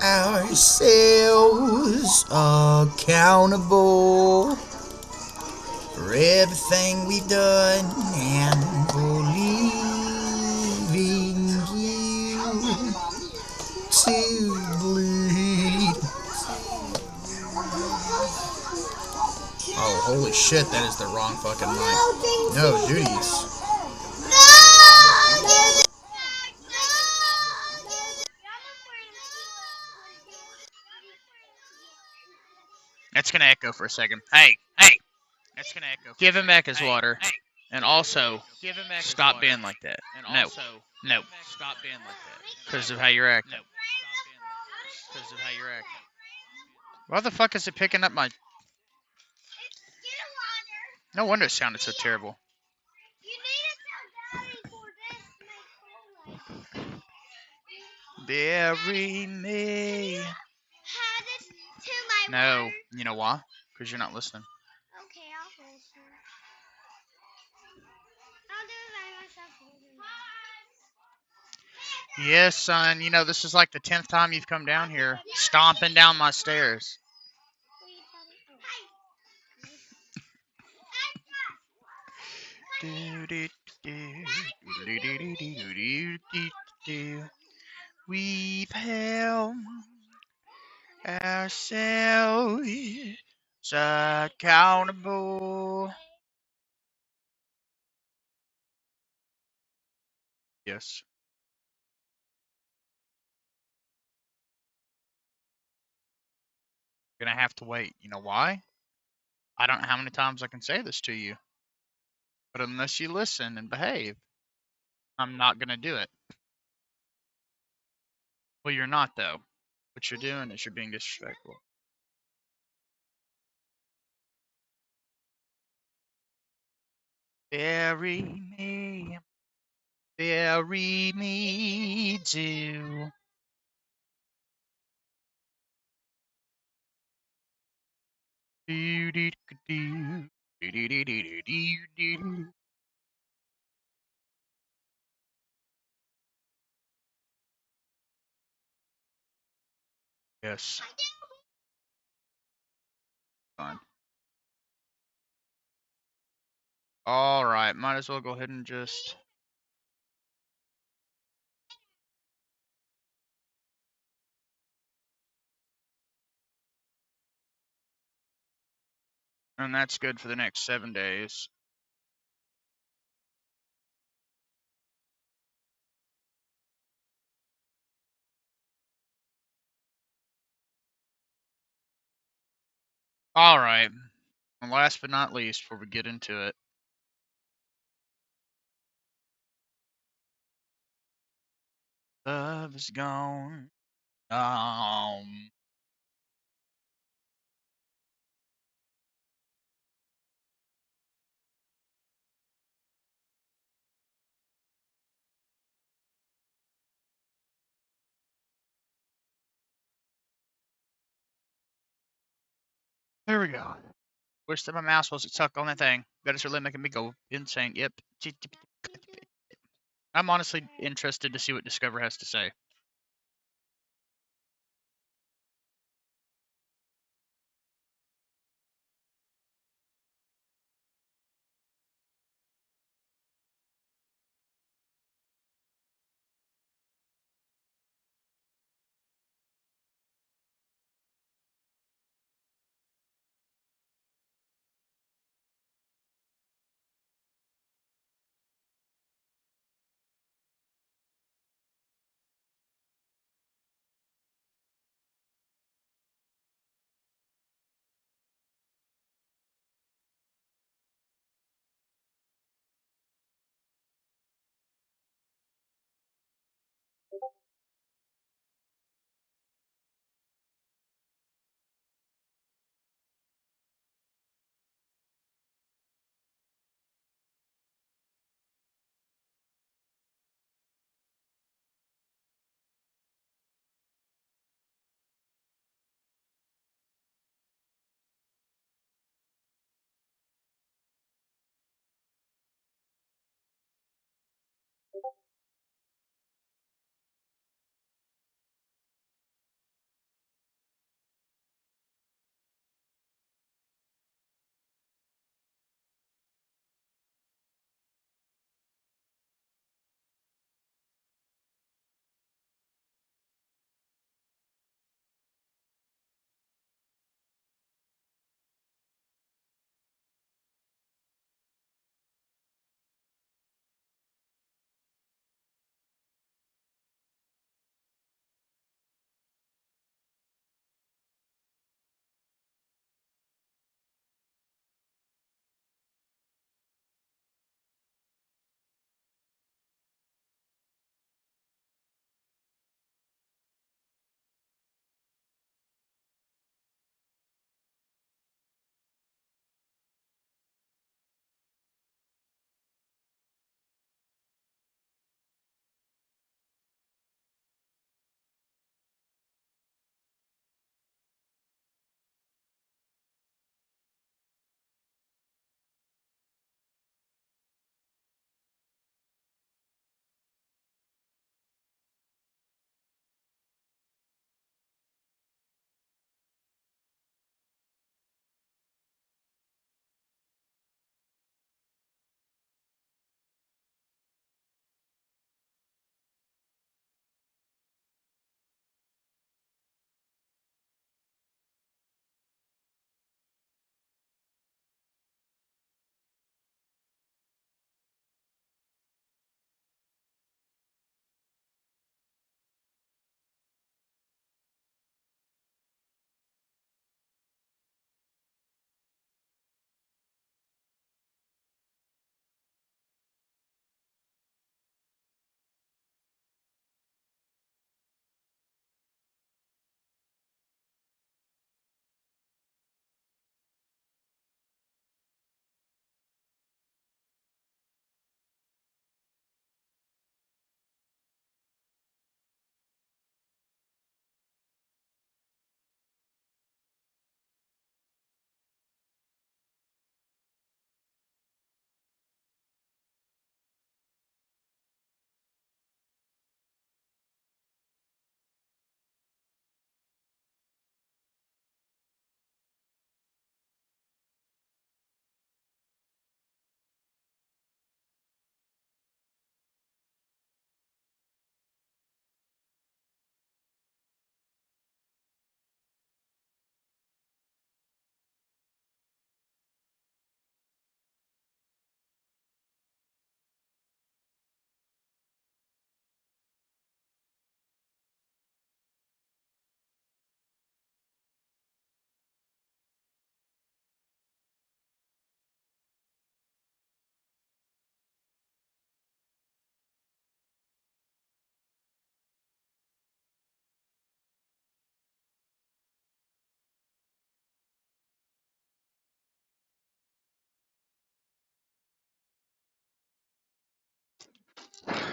ourselves accountable for everything we've done and believing you to bleed. Oh, holy shit, that is the wrong fucking line. No duties. That's gonna echo for a second. Hey, hey! That's gonna echo. Give him back his water. Hey, and also, stop being like that. No. No. Stop being like that. Because of how you're acting. No. Because of how you're acting. Why the fuck is it picking up my... No wonder it sounded so terrible. Bury me. No. You know why? Because you're not listening. Okay, I'll listen. I'll do it by myself. Yes, son. You know, this is like the 10th time you've come down here, stomping down my stairs. We've held ourselves accountable. Yes. Gonna have to wait. You know why? I don't know how many times I can say this to you. But unless you listen and behave, I'm not gonna do it. Well, you're not, though. What you're doing is you're being disrespectful. Bury me too. Yes. Fine. All right. Might as well go ahead and just. And that's good for the next 7 days. All right. And last but not least, before we get into it, love is gone. There we go. Wish that my mouse wasn't stuck on that thing. That is really making me go insane. Yep. I'm honestly interested to see what Discover has to say.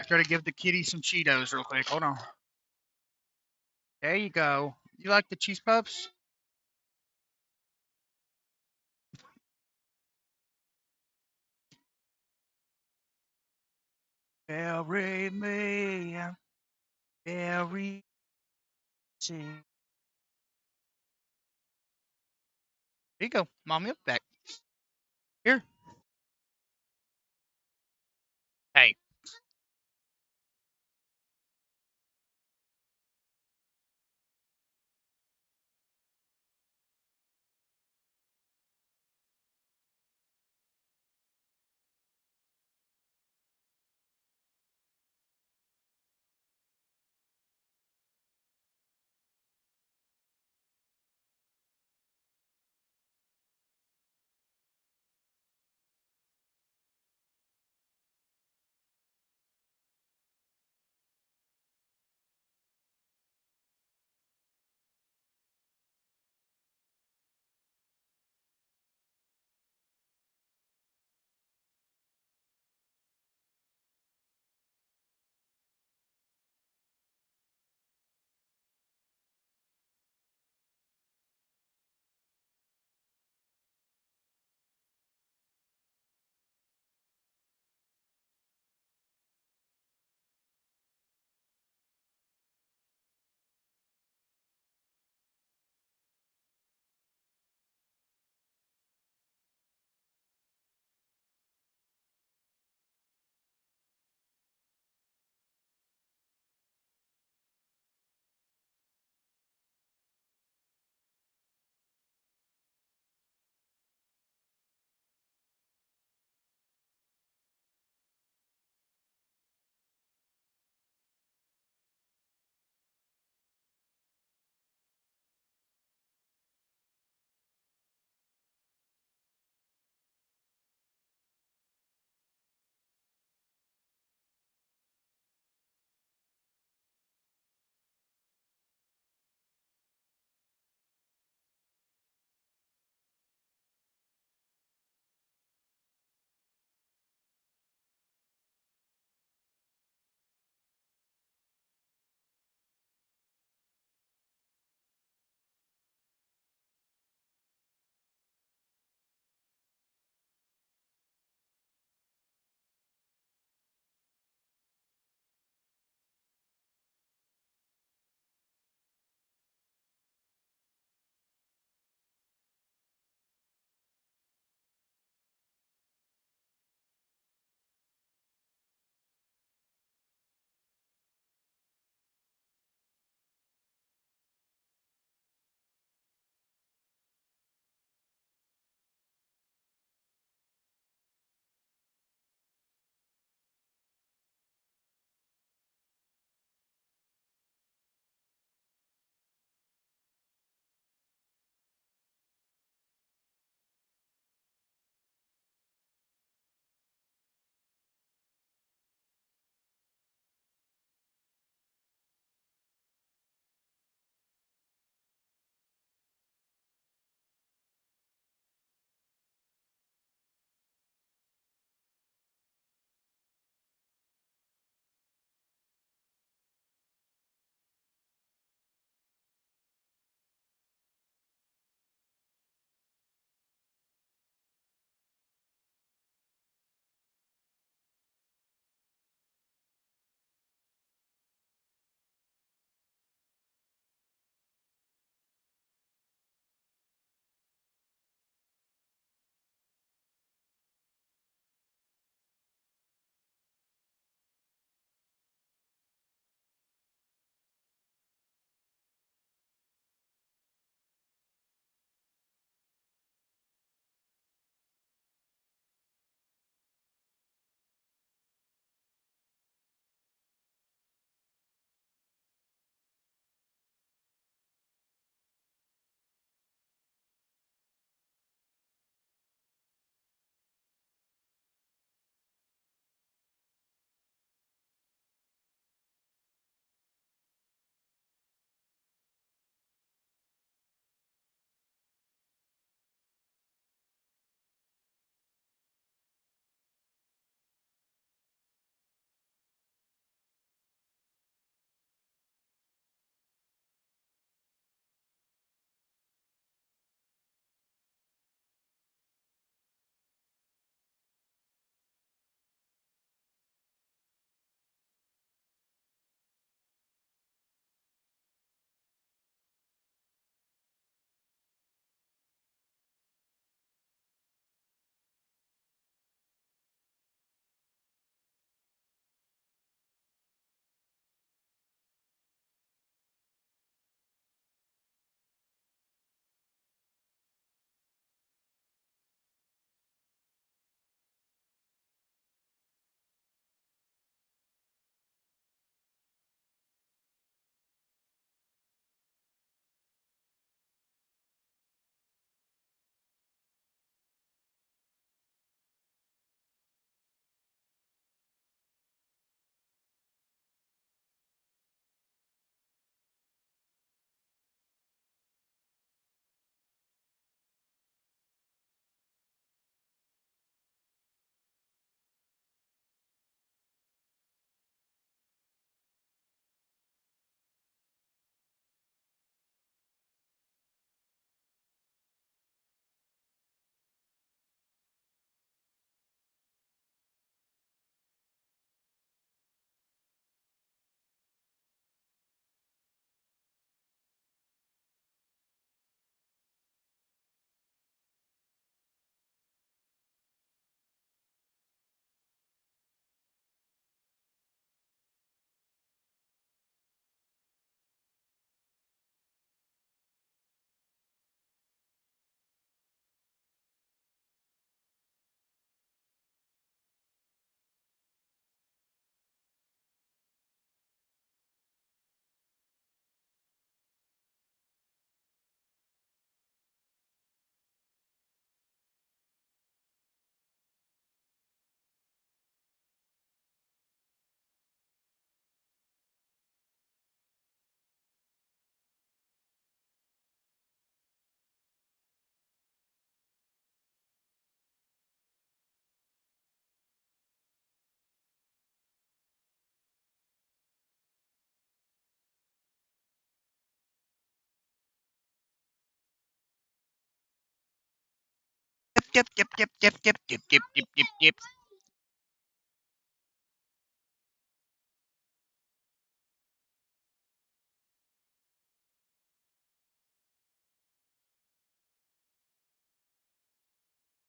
Gotta give the kitty some Cheetos real quick. Hold on. There you go. You like the cheese puffs? Carry me, carry me. Here you go. Mom, milk back. Here. Hey.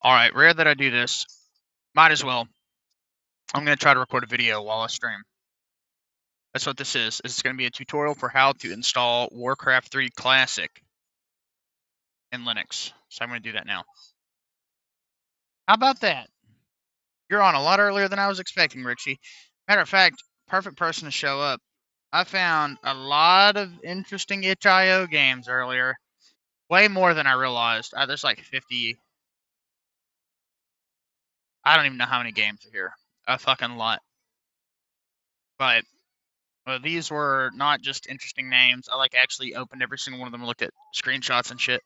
Alright, rare that I do this. Might as well. I'm going to try to record a video while I stream. That's what this is. It's going to be a tutorial for how to install Warcraft 3 Classic in Linux. So I'm going to do that now. How about that? You're on a lot earlier than I was expecting, Richie. Matter of fact, perfect person to show up. I found a lot of interesting itch.io games earlier. Way more than I realized. There's like 50. I don't even know how many games are here. A fucking lot. But these were not just interesting names. I actually opened every single one of them and looked at screenshots and shit.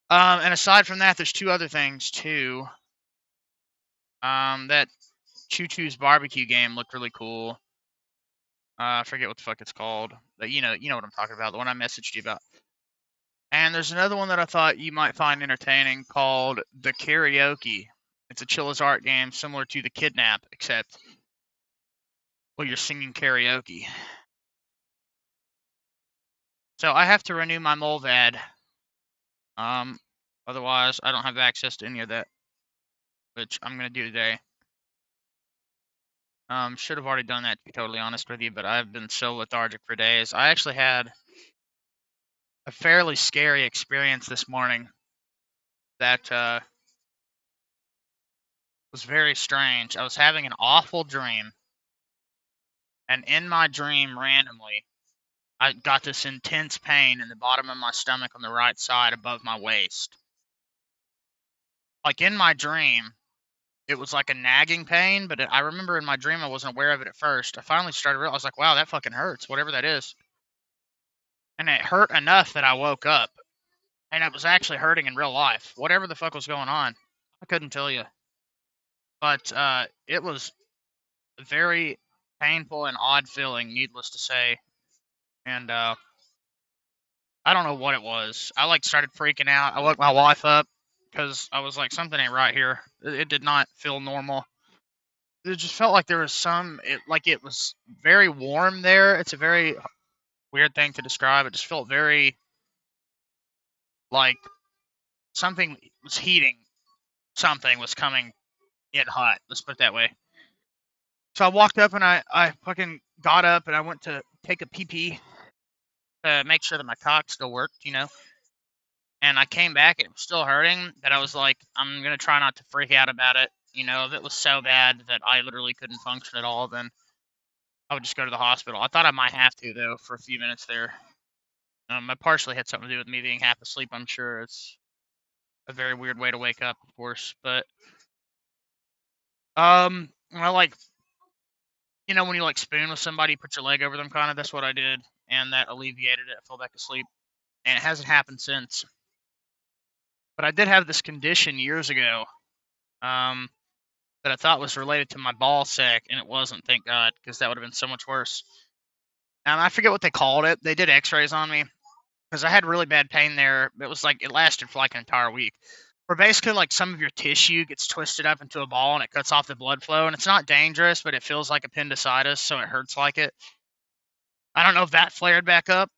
And aside from that, there's two other things too. That Choo Choo's barbecue game looked really cool. I forget what the fuck it's called. But you know what I'm talking about. The one I messaged you about. And there's another one that I thought you might find entertaining called The Karaoke. It's a chill as art game similar to The Kidnap, except, well, you're singing karaoke. So I have to renew my Molvad. Otherwise, I don't have access to any of that, which I'm going to do today. Should have already done that, to be totally honest with you, but I've been so lethargic for days. I actually had a fairly scary experience this morning that was very strange. I was having an awful dream, and in my dream, randomly, I got this intense pain in the bottom of my stomach on the right side above my waist. Like in my dream, it was like a nagging pain, but I remember in my dream I wasn't aware of it at first. I finally started realizing, I was like, wow, that fucking hurts, whatever that is. And it hurt enough that I woke up. And it was actually hurting in real life. Whatever the fuck was going on, I couldn't tell you. But it was a very painful and odd feeling, needless to say. And I don't know what it was. I started freaking out. I woke my wife up because I was like, something ain't right here. It did not feel normal. It just felt like there was it was very warm there. It's a very weird thing to describe. It just felt very like something was heating. Something was coming in hot. Let's put it that way. So I walked up and I fucking got up and I went to take a pee-pee to make sure that my cock still worked, And I came back and it was still hurting, but I was like, I'm going to try not to freak out about it. If it was so bad that I literally couldn't function at all, then I would just go to the hospital. I thought I might have to, though, for a few minutes there. It partially had something to do with me being half asleep, I'm sure. It's a very weird way to wake up, of course. But, when you spoon with somebody, put your leg over them, kind of, that's what I did. And that alleviated it. I fell back asleep. And it hasn't happened since. But I did have this condition years ago that I thought was related to my ball sack, and it wasn't, thank God, because that would have been so much worse. I forget what they called it. They did x-rays on me, because I had really bad pain there. It was it lasted for an entire week. Where basically, some of your tissue gets twisted up into a ball, and it cuts off the blood flow, and it's not dangerous, but it feels like appendicitis, so it hurts like it. I don't know if that flared back up.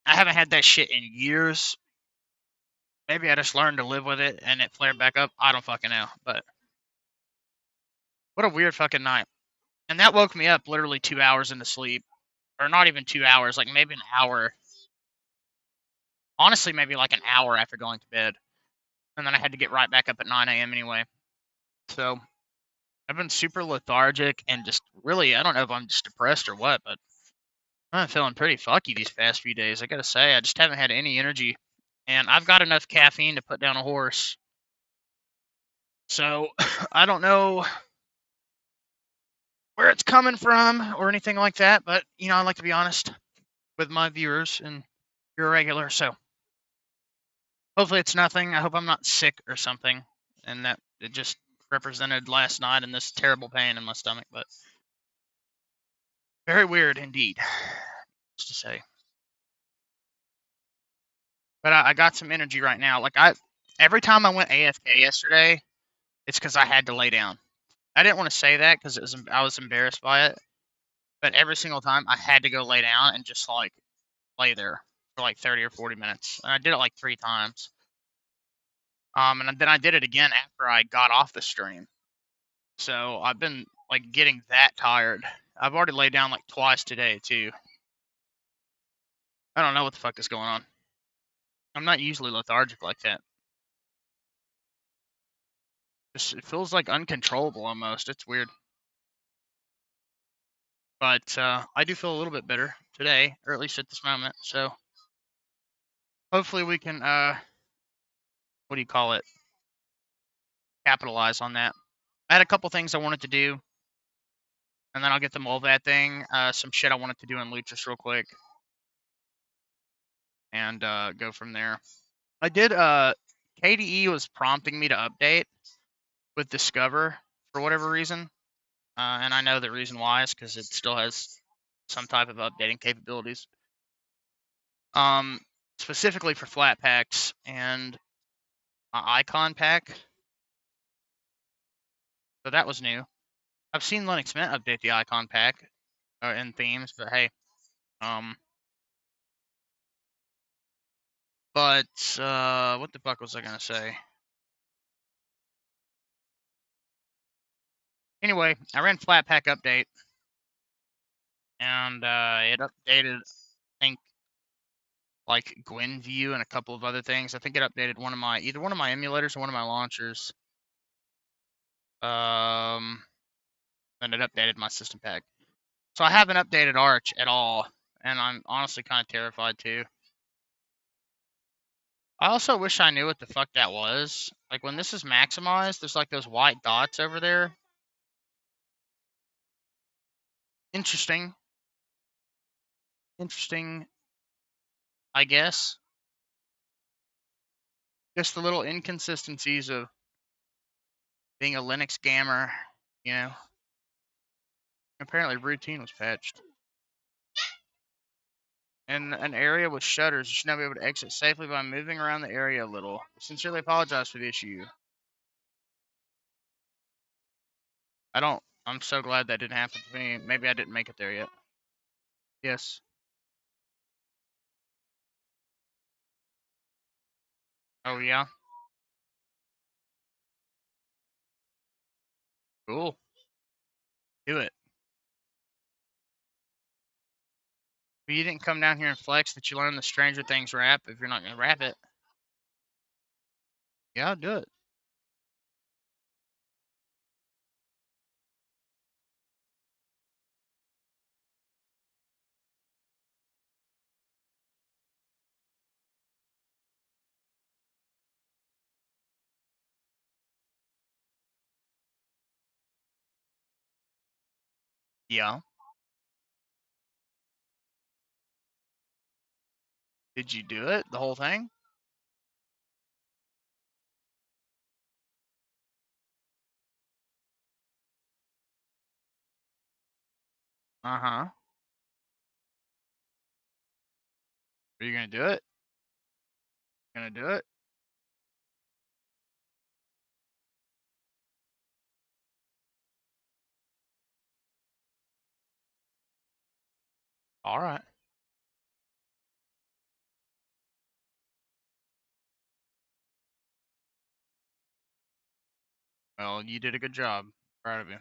I haven't had that shit in years. Maybe I just learned to live with it, and it flared back up. I don't fucking know, but what a weird fucking night. And that woke me up literally 2 hours into sleep. Or not even 2 hours, maybe an hour. Honestly, maybe an hour after going to bed. And then I had to get right back up at 9 a.m. anyway. So, I've been super lethargic and just really, I don't know if I'm just depressed or what, but I'm feeling pretty fucky these past few days. I gotta say, I just haven't had any energy. And I've got enough caffeine to put down a horse. So, I don't know where it's coming from or anything like that, but, I like to be honest with my viewers, and you're a regular, so hopefully it's nothing. I hope I'm not sick or something, and that it just represented last night and this terrible pain in my stomach, but very weird indeed, just to say. But I got some energy right now. Every time I went AFK yesterday, it's because I had to lay down. I didn't want to say that because I was embarrassed by it. But every single time, I had to go lay down and just like lay there for like 30 or 40 minutes. And I did it like 3 times. And then I did it again after I got off the stream. So I've been like getting that tired. I've already laid down like twice today too. I don't know what the fuck is going on. I'm not usually lethargic like that. Just it feels like uncontrollable almost. It's weird. But I do feel a little bit better today, or at least at this moment. So hopefully we can what do you call it? Capitalize on that. I had a couple things I wanted to do, and then I'll get the Molvat thing. Some shit I wanted to do in Loot just real quick, and go from there. I did. KDE was prompting me to update with Discover for whatever reason, and I know the reason why is because it still has some type of updating capabilities. Specifically for flat packs and icon pack. So that was new. I've seen Linux Mint update the icon pack in themes, but hey, but what the fuck was I gonna say? Anyway, I ran Flatpak update, and it updated, I think, like Gwenview and a couple of other things. I think it updated either one of my emulators or one of my launchers. And it updated my system pack. So I haven't updated Arch at all, and I'm honestly kind of terrified too. I also wish I knew what the fuck that was. Like when this is maximized, there's like those white dots over there. Interesting. Interesting, I guess. Just the little inconsistencies of being a Linux gamer, you know. Apparently routine was patched. In an area with shutters, you should now be able to exit safely by moving around the area a little. Sincerely apologize for the issue. I'm so glad that didn't happen to me. Maybe I didn't make it there yet. Yes. Oh, yeah? Cool. Do it. But you didn't come down here and flex that you learned the Stranger Things rap if you're not going to rap it. Yeah, do it. Yeah. Did you do it? The whole thing? Uh-huh. Are you going to do it? Gonna do it? All right. Well, you did a good job. Proud of you.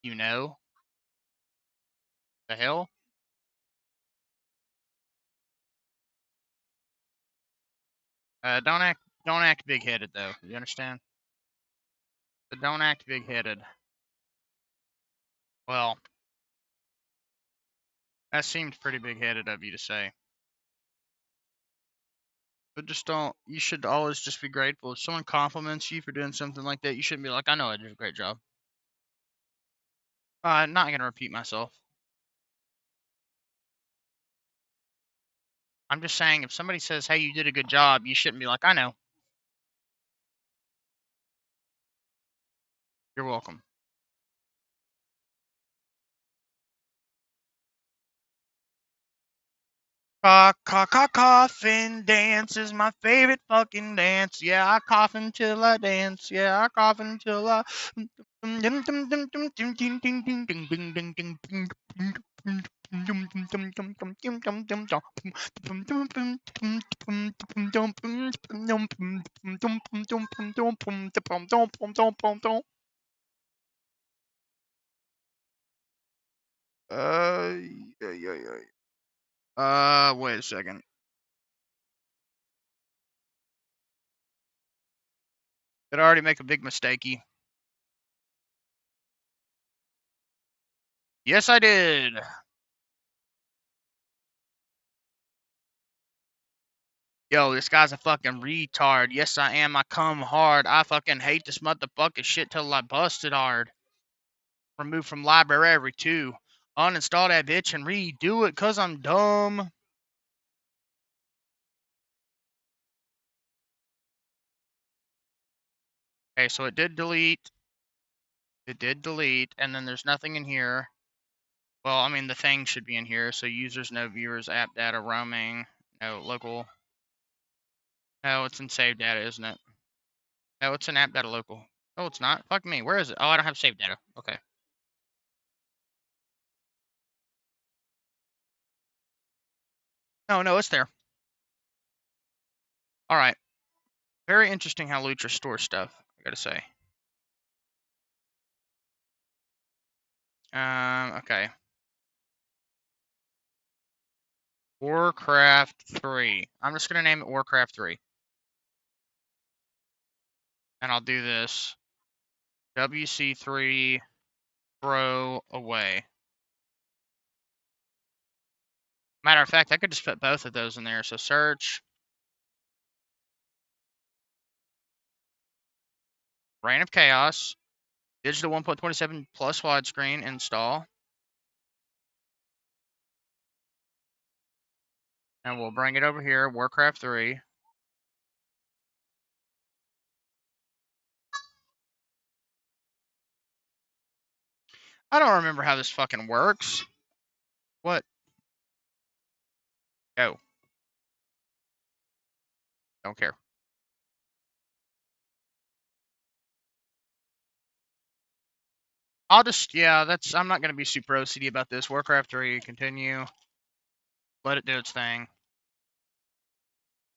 You know? The hell? Don't act big-headed though. You understand? But don't act big-headed. Well, that seemed pretty big-headed of you to say. But just don't. You should always just be grateful. If someone compliments you for doing something like that, you shouldn't be like, I know I did a great job. Not gonna repeat myself. I'm just saying, if somebody says, hey, you did a good job, you shouldn't be like, I know. You're welcome. Coffin dance is my favorite fucking dance. Yeah, I cough until I dance. Yeah, I cough until I. Wait a second. Did I already make a big mistakey? Yes, I did. Yo, this guy's a fucking retard. Yes, I am. I come hard. I fucking hate this motherfucking shit till I busted hard. Remove from library 2. Uninstall that bitch and redo it cause I'm dumb. Okay, so it did delete. It did delete, and then there's nothing in here. Well, I mean, the thing should be in here. So users, no viewers, app data, roaming, no local. No, it's in save data, isn't it? No, it's in app data local. Oh, it's not. Fuck me. Where is it? Oh, I don't have save data. Okay. No, it's there. All right. Very interesting how Lucha stores stuff, I gotta say. Okay. Warcraft 3. I'm just gonna name it Warcraft 3. And I'll do this. WC3 throw away. Matter of fact, I could just put both of those in there. So search. Reign of Chaos. Digital 1.27 plus widescreen install. And we'll bring it over here, Warcraft 3. I don't remember how this fucking works. What? Go. Don't care. I'll just, yeah, I'm not going to be super OCD about this. Warcraft 3, continue. Let it do its thing.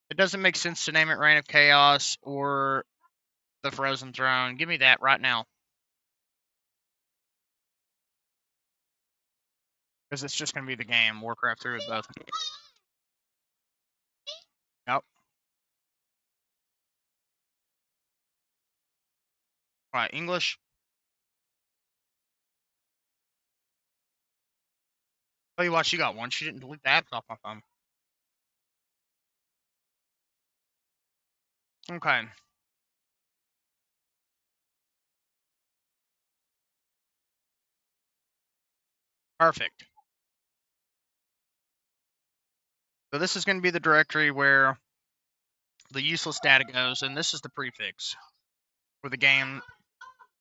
It doesn't make sense to name it Reign of Chaos or the Frozen Throne. Give me that right now. Because it's just going to be the game. Warcraft 3 with both. Yep. Alright, English. Tell you what, she got one. She didn't delete the apps off my phone. Okay. Perfect. So this is going to be the directory where the useless data goes, and this is the prefix for the game,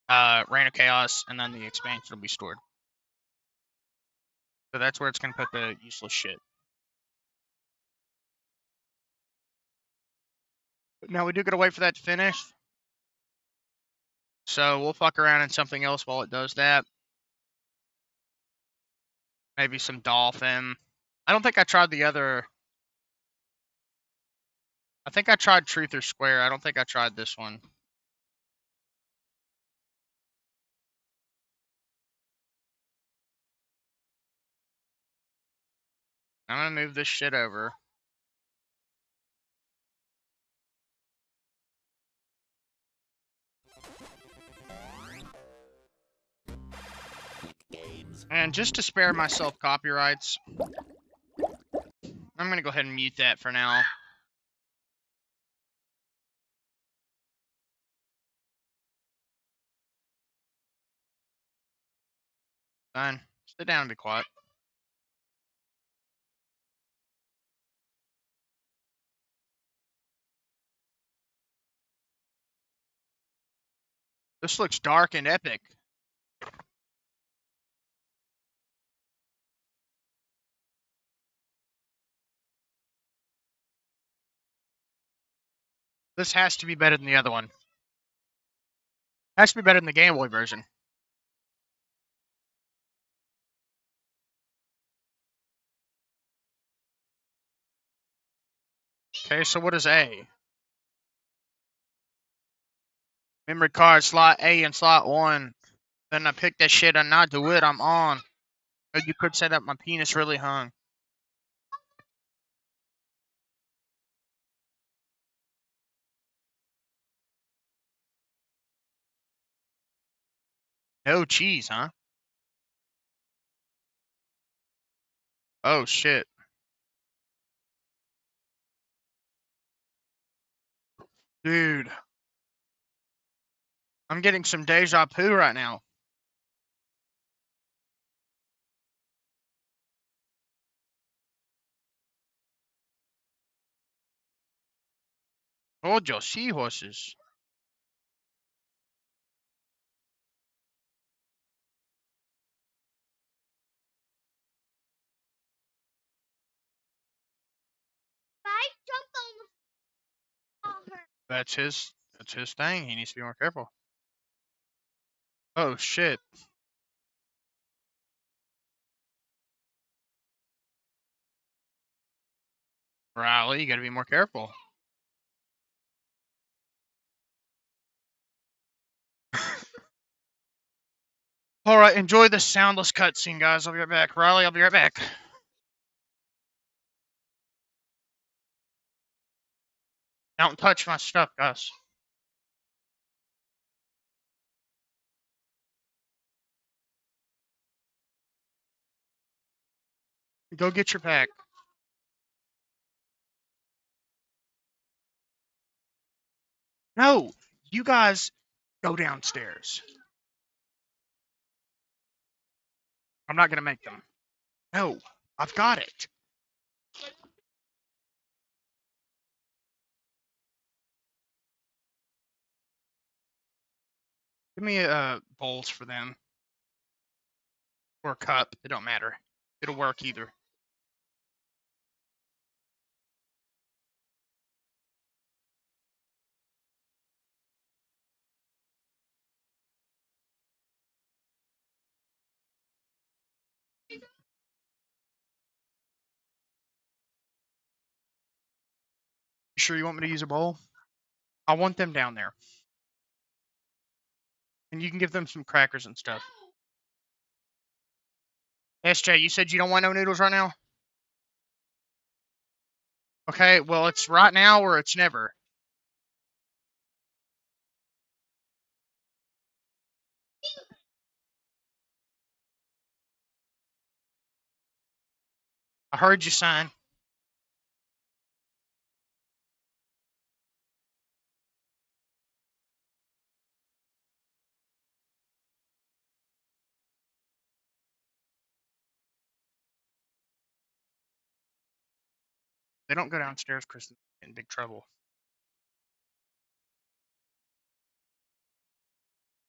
Reign of Chaos, and then the expansion will be stored. So that's where it's going to put the useless shit. Now we do gotta wait for that to finish. So we'll fuck around in something else while it does that. Maybe some dolphin. I don't think I tried the other. I think I tried Truth or Square. I don't think I tried this one. I'm gonna move this shit over. And just to spare myself copyrights, I'm gonna go ahead and mute that for now. Fine. Sit down and be quiet. This looks dark and epic. This has to be better than the other one. Has to be better than the Game Boy version. Okay, so what is A? Memory card slot A and slot 1. Then I picked that shit and not do it, I'm on. Or you could set up my penis really hung. No cheese, huh? Oh shit. Dude. I'm getting some deja vu right now. Hold your seahorses. I jumped on her. That's his thing. He needs to be more careful. Oh shit. Riley, you gotta be more careful. Alright, enjoy the soundless cutscene, guys. I'll be right back. Riley, I'll be right back. Don't touch my stuff, guys. Go get your pack. No, you guys go downstairs. I'm not gonna make them. No, I've got it. Give me bowls for them. Or a cup. It don't matter. It'll work either. You sure you want me to use a bowl? I want them down there. And you can give them some crackers and stuff. SJ, you said you don't want no noodles right now? Okay, well, it's right now or it's never. I heard you, son. They don't go downstairs, Kristen. In big trouble.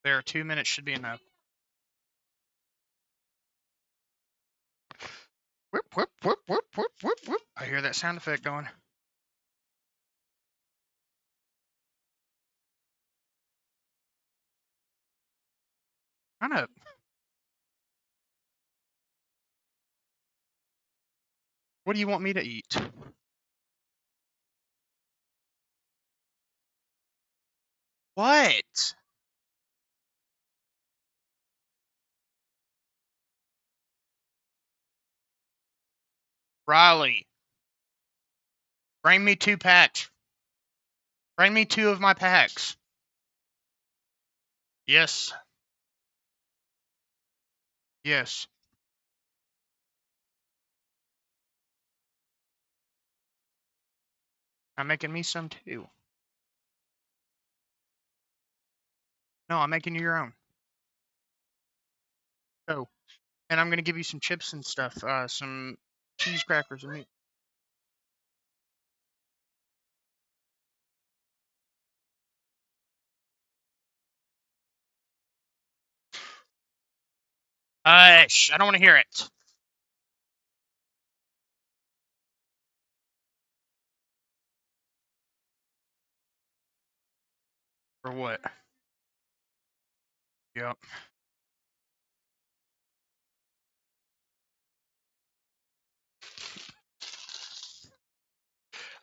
There, 2 minutes should be enough. Whoop, whoop, whoop, whoop, whoop, whoop, whoop. I hear that sound effect going. I know. What do you want me to eat? What? Riley. Bring me 2 packs. Bring me 2 of my packs. Yes. Yes. I'm making me some too. No, I'm making you your own. Oh. And I'm gonna give you some chips and stuff. Some cheese crackers and meat. Shh, I don't want to hear it. For what? Yep.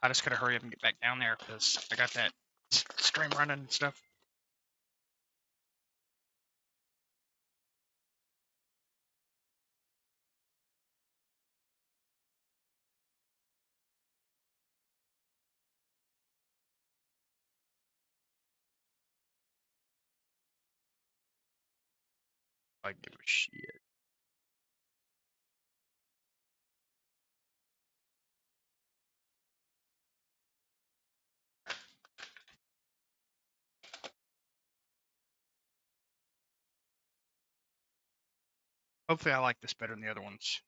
I just gotta hurry up and get back down there because I got that stream running and stuff. I give a shit. Hopefully I like this better than the other ones.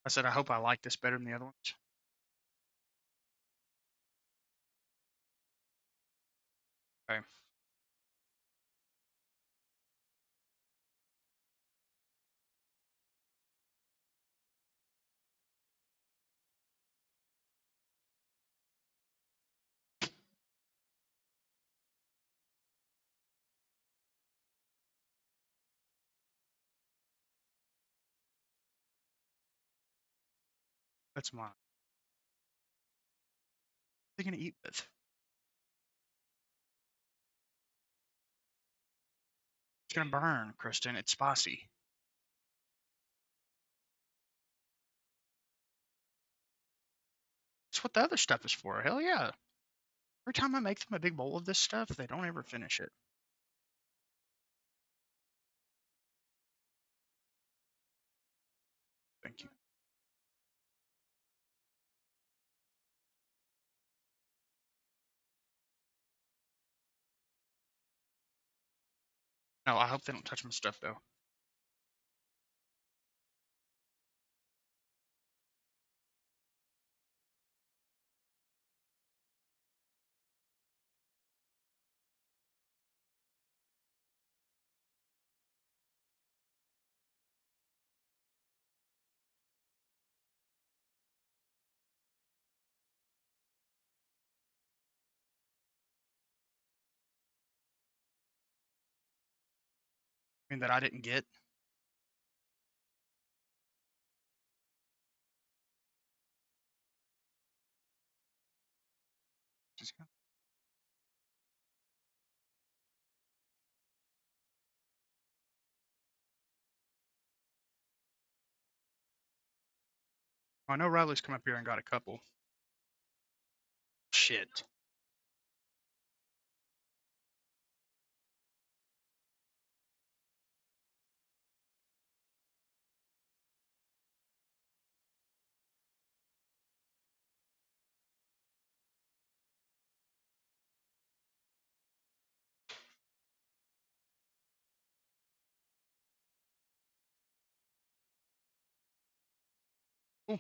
I said I hope I like this better than the other ones. Okay. That's mine. What are they gonna eat with? It's gonna burn, Kristen. It's spicy. That's what the other stuff is for. Hell yeah. Every time I make them a big bowl of this stuff, they don't ever finish it. Thank you. No, I hope they don't touch my stuff though. I mean that I didn't get. Just I know Riley's come up here and got a couple. Shit. Ooh.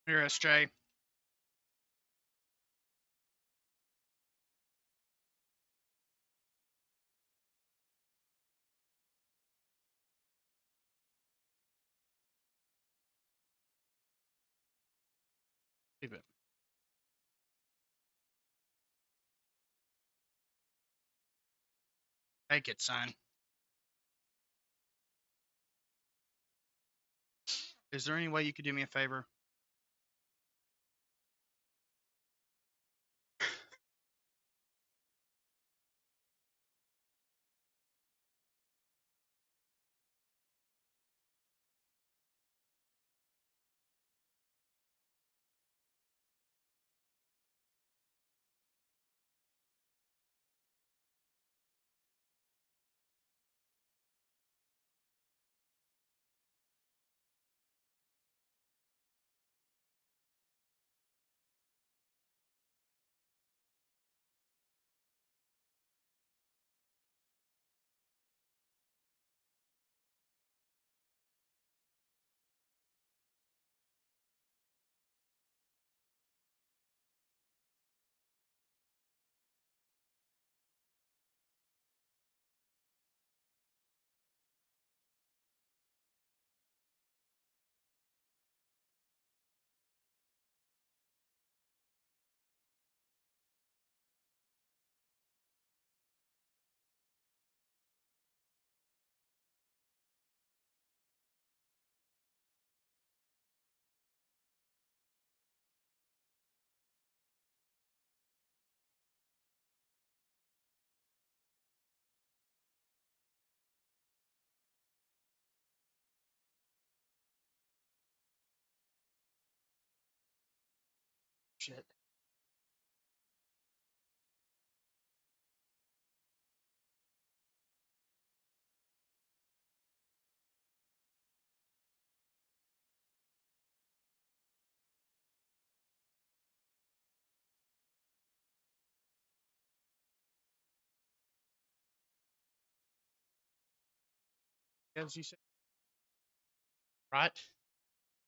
Here, SJ. Leave it. Take it, son. Is there any way you could do me a favor? Shit. As you said, right?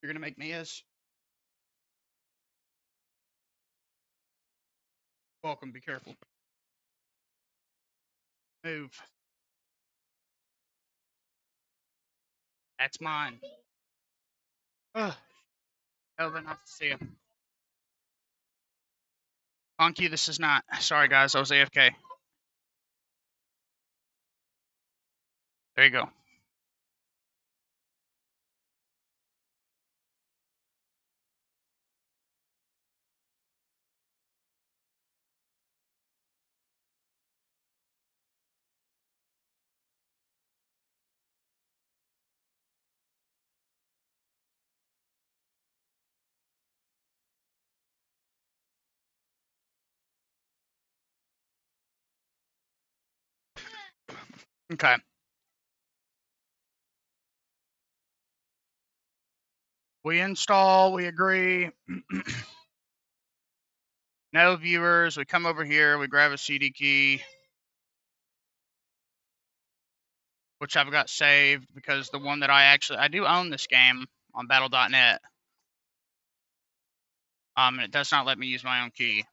You're gonna make me as welcome. Be careful. Move. That's mine. Ugh. Elvin, nice to see you. Honky, this is not. Sorry, guys. I was AFK. There you go. Okay. We install. We agree. No viewers. We come over here. We grab a CD key, which I've got saved because the one that I do own this game on Battle.net. And it does not let me use my own key.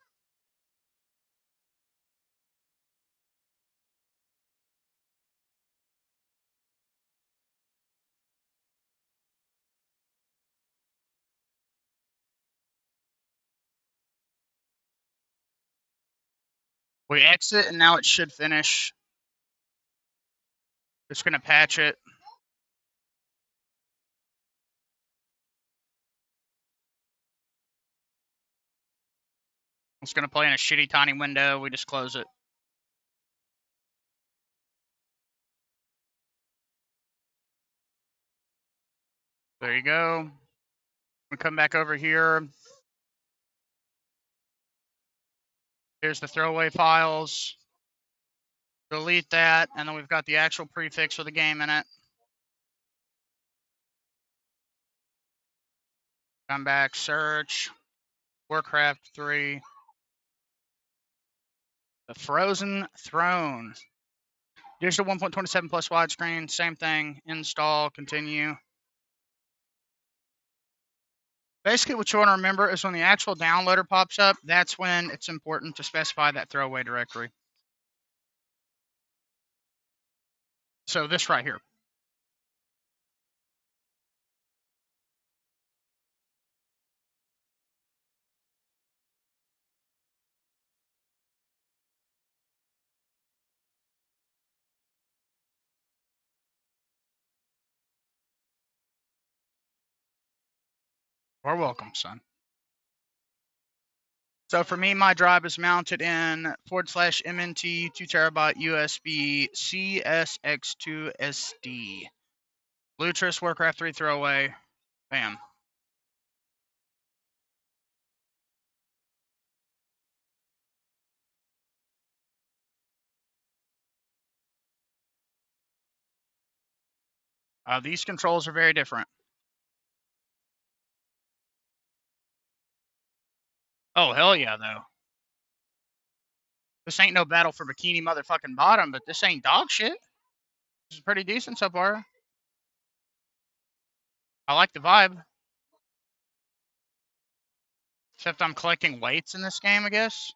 We exit, and now it should finish. It's going to patch it. It's going to play in a shitty tiny window. We just close it. There you go. We come back over here. Here's the throwaway files. Delete that, and then we've got the actual prefix for the game in it. Come back, search, Warcraft 3. The Frozen Throne. Digital 1.27 plus widescreen, same thing. Install, continue. Basically, what you want to remember is when the actual downloader pops up, that's when it's important to specify that throwaway directory. So this right here. You're welcome, son. So for me, my drive is mounted in /MNT 2TB USB CSX2SD. Lutris Warcraft 3 throwaway. Bam. These controls are very different. Oh, hell yeah, though. This ain't no battle for Bikini motherfucking Bottom, but this ain't dog shit. This is pretty decent so far. I like the vibe. Except I'm collecting weights in this game, I guess.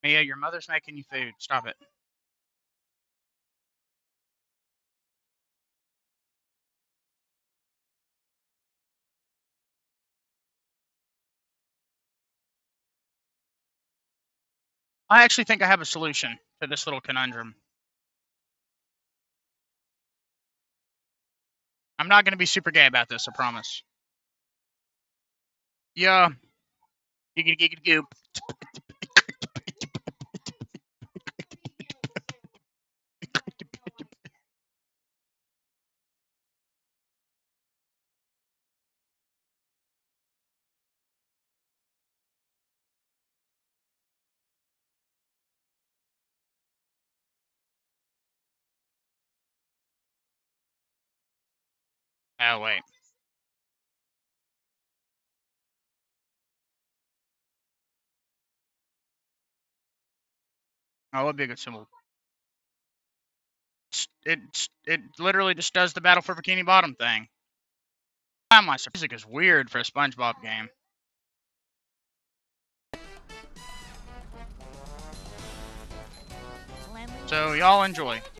Mia, your mother's making you food. Stop it. I actually think I have a solution to this little conundrum. I'm not going to be super gay about this, I promise. Yeah. Giggity giggity goop. Oh, wait. Oh, what would be a good symbol? It literally just does the Battle for Bikini Bottom thing. Why am I so music is weird for a SpongeBob game. So y'all enjoy.